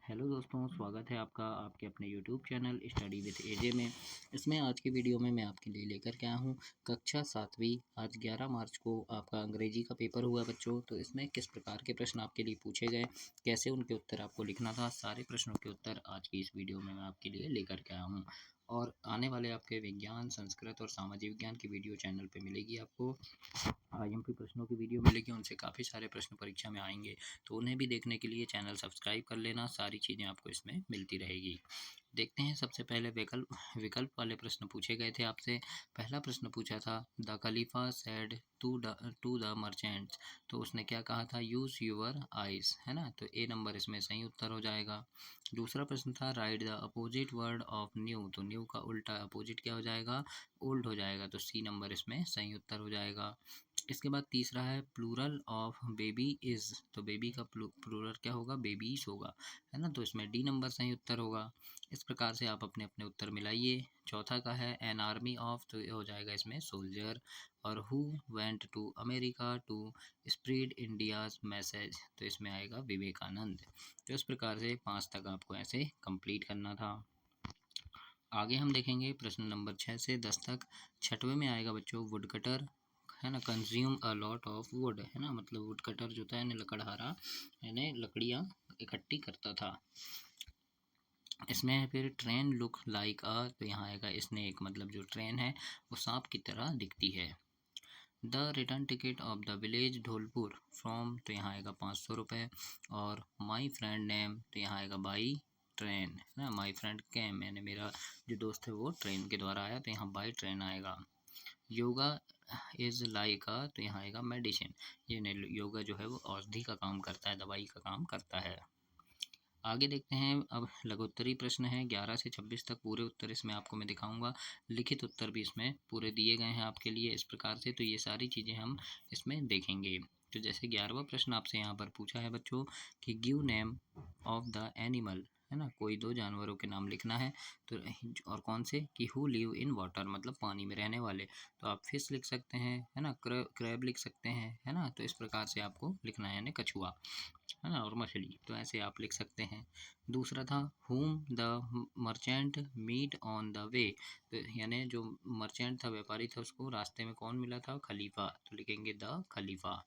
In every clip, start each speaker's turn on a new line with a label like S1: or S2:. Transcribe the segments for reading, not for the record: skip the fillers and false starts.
S1: Hello दोस्तों, स्वागत है आपका आपके अपने यूट्यूब चैनल स्टडी विद एजे में। इसमें आज की वीडियो में मैं आपके लिए लेकर के आया हूँ कक्षा 7वीं। आज 11 मार्च को आपका अंग्रेजी का पेपर हुआ बच्चों। तो इसमें किस प्रकार के प्रश्न आपके लिए पूछे गए, कैसे उनके उत्तर आपको लिखना था, सारे प्रश्नों के उत्तर आज की इस वीडियो में मैं आपके लिए लेकर के आया हूँ। और आने वाले आपके विज्ञान, संस्कृत और सामाजिक विज्ञान की वीडियो चैनल पर मिलेगी आपको। आईएमपी प्रश्नों की वीडियो मिलेगी, उनसे काफ़ी सारे प्रश्न परीक्षा में आएंगे, तो उन्हें भी देखने के लिए चैनल सब्सक्राइब कर लेना। सारी चीज़ें आपको इसमें मिलती रहेगी। देखते हैं, सबसे पहले विकल्प विकल्प वाले प्रश्न पूछे गए थे आपसे। पहला प्रश्न पूछा था the Khalifa said to the merchants. तो उसने क्या कहा था, यूज़ यूर आइस, है ना। तो ए नंबर इसमें सही उत्तर हो जाएगा। दूसरा प्रश्न था right the opposite word of new. तो न्यू का उल्टा अपोजिट क्या हो जाएगा, ओल्ड हो जाएगा। तो सी नंबर इसमें सही उत्तर हो जाएगा। इसके बाद तीसरा है प्लूरल ऑफ बेबी इज़। तो बेबी का प्लूरल क्या होगा, बेबीज होगा, है ना। तो इसमें डी नंबर सही उत्तर होगा। इस प्रकार से आप अपने अपने उत्तर मिलाइए। चौथा का है एन आर्मी ऑफ। तो ये हो जाएगा इसमें सोल्जर। और who went to America to spread India's message. तो इसमें आएगा विवेकानंद। तो इस प्रकार से 5 तक आपको ऐसे कंप्लीट करना था। आगे हम देखेंगे प्रश्न नंबर 6 से 10 तक। छठवें में आएगा बच्चों वुड कटर, है ना। Consume a lot of would, है ना। मतलब वुड कटर जो था यानी लकड़हारा, यानी लकड़ियाँ इकट्ठी करता था। इसमें है फिर ट्रेन लुक लाइक अ। तो यहाँ आएगा स्नेक, मतलब जो ट्रेन है वो सांप की तरह दिखती है। The return ticket of the village Dholpur from. तो यहाँ आएगा 500 रुपये। और माई फ्रेंड नेम। तो यहाँ आएगा बाई ट्रेन, है ना। माई फ्रेंड कैम, यानी मेरा जो दोस्त है वो ट्रेन के द्वारा आया, तो यहाँ बाई ट्रेन आएगा। योगा इज़ लाइक अ। तो यहाँ आएगा मेडिसिन। ये योगा जो है वो औषधि का काम करता है, दवाई का काम करता है। आगे देखते हैं, अब लघुत्तरी प्रश्न है 11 से 26 तक। पूरे उत्तर इसमें आपको मैं दिखाऊंगा, लिखित उत्तर भी इसमें पूरे दिए गए हैं आपके लिए इस प्रकार से। तो ये सारी चीज़ें हम इसमें देखेंगे। तो जैसे 11वां प्रश्न आपसे यहाँ पर पूछा है बच्चों कि give name of the animal, है ना। कोई 2 जानवरों के नाम लिखना है। तो और कौन से, कि हु लिव इन वाटर, मतलब पानी में रहने वाले। तो आप फिश लिख सकते हैं, है ना, क्रैब लिख सकते हैं, है ना। तो इस प्रकार से आपको लिखना है, यानी कछुआ, है ना, और मछली। तो ऐसे आप लिख सकते हैं। दूसरा था whom the merchant meet on the way. तो यानी जो मर्चेंट था, व्यापारी था, उसको रास्ते में कौन मिला था, खलीफा। तो लिखेंगे द खलीफा।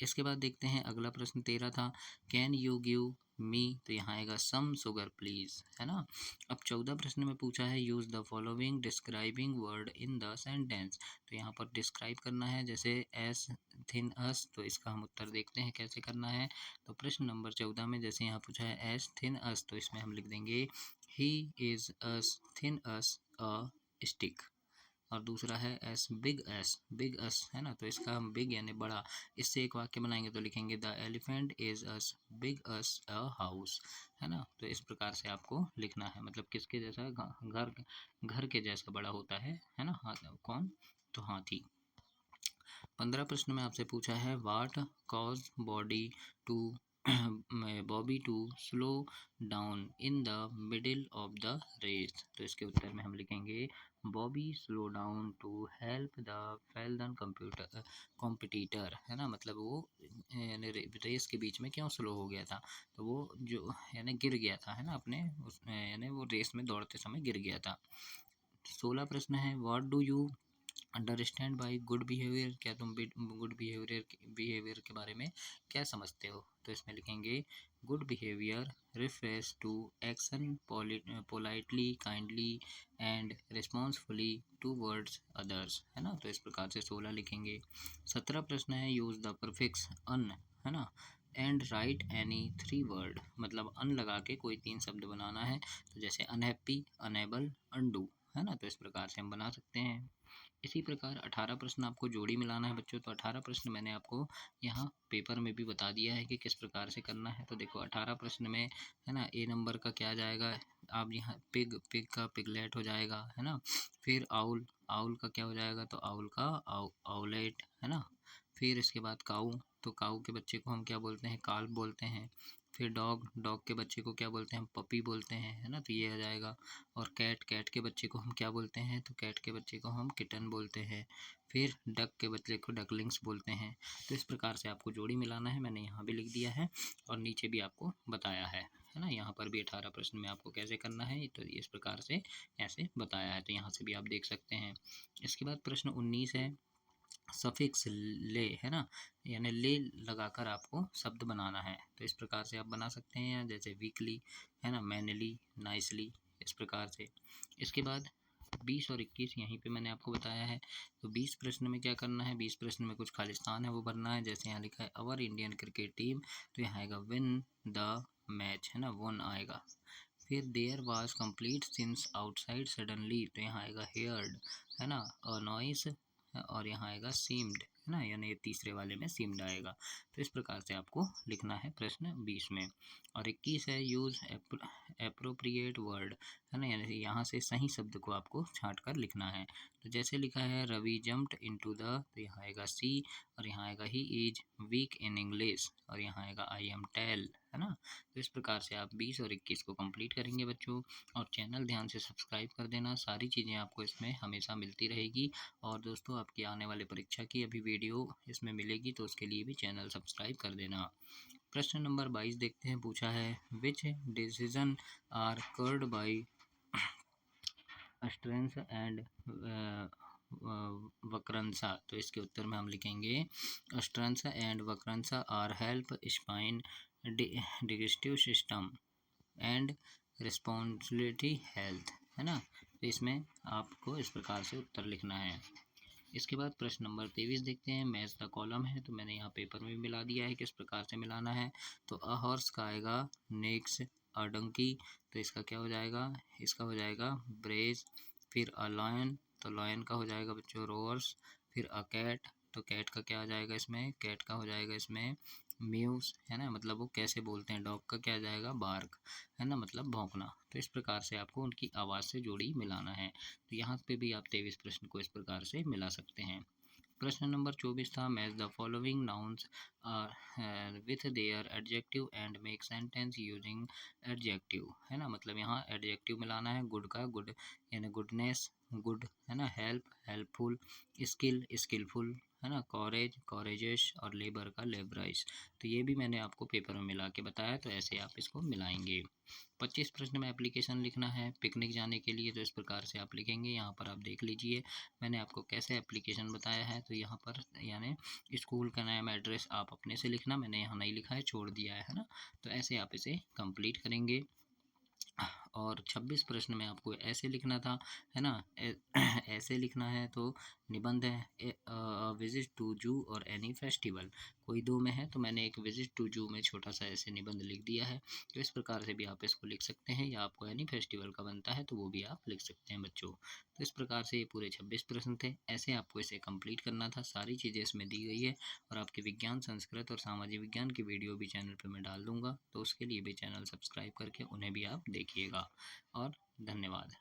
S1: इसके बाद देखते हैं अगला प्रश्न 13 था कैन यू गिव मी। तो यहाँ आएगा सम शुगर प्लीज, है ना। अब 14 प्रश्न में पूछा है use the following describing word in the sentence. तो यहाँ पर डिस्क्राइब करना है, जैसे एस थिन अस। तो इसका हम उत्तर देखते हैं कैसे करना है। तो प्रश्न नंबर 14 में जैसे यहाँ पूछा है एस थिन अस, तो इसमें हम लिख देंगे he is us thin us a stick. और दूसरा है बिग अस, है ना। तो इसका हम बिग यानी बड़ा, इससे एक वाक्य बनाएंगे तो लिखेंगे the elephant is us big us a house, है ना। तो इस प्रकार से आपको लिखना है, मतलब किसके जैसा, घर घर के जैसा बड़ा होता है ना। हाँ, कौन, तो हाथी। 15 प्रश्न में आपसे पूछा है what cause Bobby to slow down in the middle of the race. तो इसके उत्तर में हम लिखेंगे Bobby slow down to help the fallen competitor, है ना। मतलब वो यानी रेस के बीच में क्यों स्लो हो गया था, तो वो जो यानी गिर गया था, है ना, अपने यानी वो रेस में दौड़ते समय गिर गया था। 16 प्रश्न है what do you understand by good behaviour. क्या तुम गुड बिहेवियर के बारे में क्या समझते हो। तो इसमें लिखेंगे good behaviour refers to action politely kindly and responsibly towards others, है ना। तो इस प्रकार से 16 लिखेंगे। 17 प्रश्न है यूज द प्रफिक्स अन, है ना, एंड राइट एनी 3 वर्ड। मतलब अन लगा के कोई 3 शब्द बनाना है। तो जैसे अनहैप्पी, अनेबल, अनडू, है ना। तो इस प्रकार से हम बना सकते हैं। इसी प्रकार 18 प्रश्न आपको जोड़ी मिलाना है बच्चों। तो 18 प्रश्न मैंने आपको यहाँ पेपर में भी बता दिया है कि किस प्रकार से करना है। तो देखो 18 प्रश्न में, है ना, ए नंबर का क्या जाएगा, आप यहाँ पिग का पिगलेट हो जाएगा, है ना। फिर आउल, आउल का क्या हो जाएगा, तो आउल का आउलेट, है ना। फिर इसके बाद काऊ, तो काऊ के बच्चे को हम क्या बोलते हैं, काल्ब बोलते हैं। फिर डॉग, डॉग के बच्चे को क्या बोलते हैं हम? पपी बोलते हैं, है ना, तो ये आ जाएगा। और कैट, कैट के बच्चे को हम क्या बोलते हैं? तो कैट के बच्चे को हम किटन बोलते हैं। फिर डक के बच्चे को डकलिंग्स बोलते हैं। तो इस प्रकार से आपको जोड़ी मिलाना है, मैंने यहाँ भी लिख दिया है और नीचे भी आपको बताया है ना। यहाँ पर भी 18 प्रश्न में आपको कैसे करना है तो इस प्रकार से ऐसे बताया है, तो यहाँ से भी आप देख सकते हैं। इसके बाद प्रश्न 19 है, सफिक्स ले, है ना, यानी ले लगाकर आपको शब्द बनाना है। तो इस प्रकार से आप बना सकते हैं, जैसे वीकली, है ना, मैनली, नाइसली, इस प्रकार से। इसके बाद 20 और 21 यहीं पे मैंने आपको बताया है। तो 20 प्रश्न में क्या करना है? 20 प्रश्न में कुछ खालिस्तान है वो भरना है। जैसे यहाँ लिखा है अवर इंडियन क्रिकेट टीम, तो यहाँ आएगा विन द मैच, है ना, वन आएगा। फिर there was complete since outside suddenly, तो यहाँ आएगा हेयर्ड, है ना, अ नॉइस, और यहाँ आएगा सीम्ड, है ना, यानी ये तीसरे वाले में सीम्ड आएगा। तो इस प्रकार से आपको लिखना है प्रश्न 20 में। और 21 है यूज़ एप्रोप्रिएट वर्ड, है ना, यानी यहाँ से सही शब्द को आपको छांट कर लिखना है। तो जैसे लिखा है रवि जम्प्ड इनटू द, तो यहाँ आएगा सी, और यहाँ आएगा he is weak in English, और यहाँ आएगा आई एम टेल, है ना। तो इस प्रकार से आप 20 और 21 को कंप्लीट करेंगे बच्चों। और चैनल ध्यान से सब्सक्राइब कर देना, सारी चीज़ें आपको इसमें हमेशा मिलती रहेगी। और दोस्तों आपकी आने वाले परीक्षा की अभी वीडियो इसमें मिलेगी, तो उसके लिए भी चैनल सब्सक्राइब कर देना। प्रश्न नंबर 22 देखते हैं, पूछा है which decision are cured by strength and vakrasana. तो इसके उत्तर में हम लिखेंगे strength and vakrasana are help spine digestive system and responsibility health, है ना। तो इसमें आपको इस प्रकार से उत्तर लिखना है। इसके बाद प्रश्न नंबर 23 देखते हैं, मैच द कॉलम है, तो मैंने यहाँ पेपर में मिला दिया है किस प्रकार से मिलाना है। तो अ हॉर्स का आएगा नेक्स्ट, अ डंकी, तो इसका क्या हो जाएगा? इसका हो जाएगा ब्रेज। फिर अ लॉयन, तो लॉयन का हो जाएगा बच्चों रोअर्स। फिर अ कैट, तो कैट का क्या आ जाएगा इसमें? कैट का हो जाएगा इसमें म्यूज, है ना, मतलब वो कैसे बोलते हैं। डॉग का क्या आ जाएगा? बार्क, है ना, मतलब भौंकना। तो इस प्रकार से आपको उनकी आवाज़ से जोड़ी मिलाना है। तो यहाँ पे भी आप 23 प्रश्न को इस प्रकार से मिला सकते हैं। प्रश्न नंबर 24 था match the following nouns with their adjective and make sentence using adjective, है ना, मतलब यहाँ एडजेक्टिव मिलाना है। गुड का गुड यानी गुडनेस, गुड, है ना, हेल्प हेल्पफुल, स्किल स्किलफुल, है ना, कॉरेज कॉरेजेस, और लेबर का लेबराइज। तो ये भी मैंने आपको पेपर में मिला के बताया, तो ऐसे आप इसको मिलाएंगे। 25 प्रश्न में एप्लीकेशन लिखना है पिकनिक जाने के लिए, तो इस प्रकार से आप लिखेंगे। यहाँ पर आप देख लीजिए मैंने आपको कैसे एप्लीकेशन बताया है। तो यहाँ पर यानी स्कूल का नाम एड्रेस आप अपने से लिखना, मैंने यहाँ नहीं लिखा है, छोड़ दिया है ना। तो ऐसे आप इसे कंप्लीट करेंगे। और 26 प्रश्न में आपको ऐसे लिखना था, है ना, ऐसे लिखना है। तो निबंध है विजिट टू जू और एनी फेस्टिवल, कोई दो में है, तो मैंने एक विजिट टू जू में छोटा सा ऐसे निबंध लिख दिया है। तो इस प्रकार से भी आप इसको लिख सकते हैं, या आपको एनी फेस्टिवल का बनता है तो वो भी आप लिख सकते हैं बच्चों। तो इस प्रकार से ये पूरे 26 प्रश्न थे, ऐसे आपको इसे कंप्लीट करना था। सारी चीज़ें इसमें दी गई है, और आपके विज्ञान, संस्कृत और सामाजिक विज्ञान की वीडियो भी चैनल पर मैं डाल दूंगा, तो उसके लिए भी चैनल सब्सक्राइब करके उन्हें भी आप देखिएगा। और धन्यवाद।